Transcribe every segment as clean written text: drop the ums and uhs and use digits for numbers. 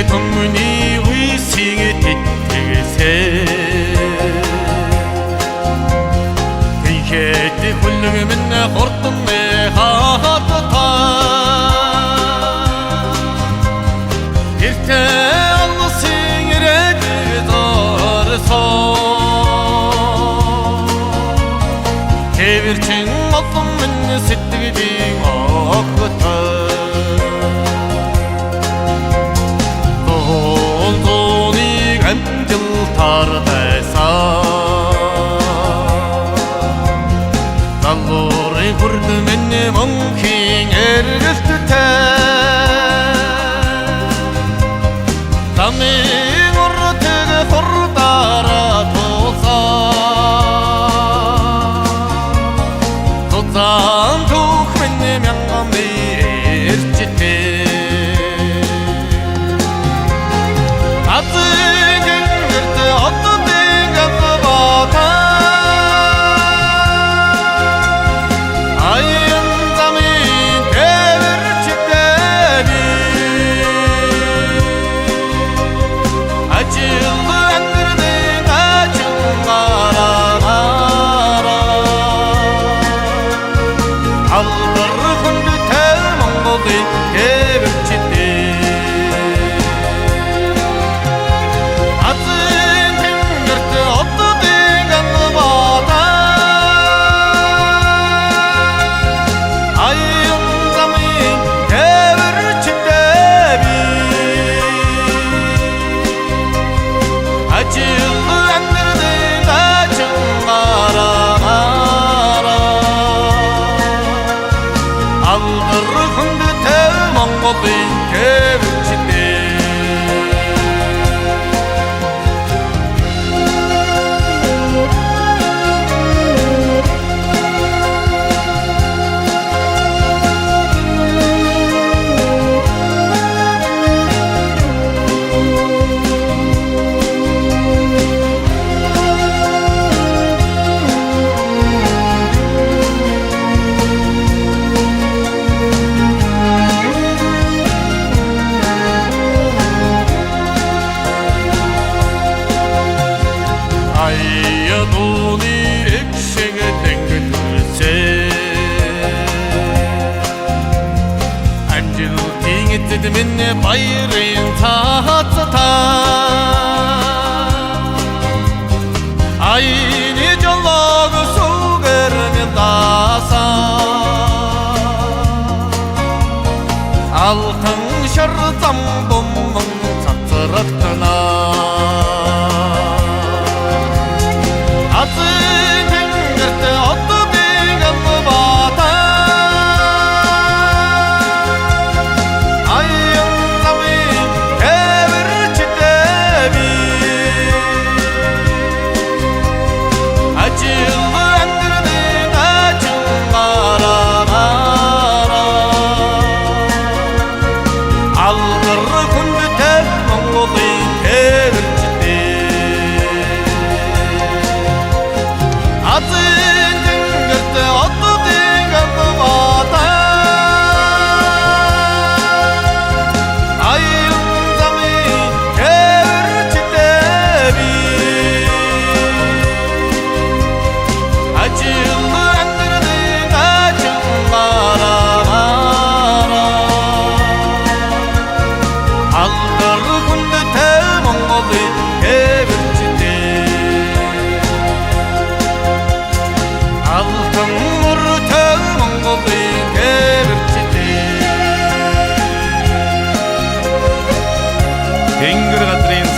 동문이 위싱이 뒤태세 그게 훌륭하면 나 hortum 내 하트타 일태 알라싱 이래기 더르소 개vir친 어떤 시뜨기 없거든 돈이 간질 타르다사 달로리 굴드맨니 멍킹 에르스테 담이 고르트게 호르다라 도사 도산 두크맨니 명감니 에르치테 minne bayrin tahtata ayni jollogu sugermen dasa altın şartam bommung çatırıktına atı tengirte ottu degan bata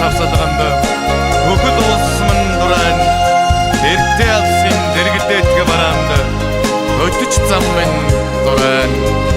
сапсадыганда бүкіл осысымын дұран дертте алсын дергіте етке барамды өті чытсам мен дұран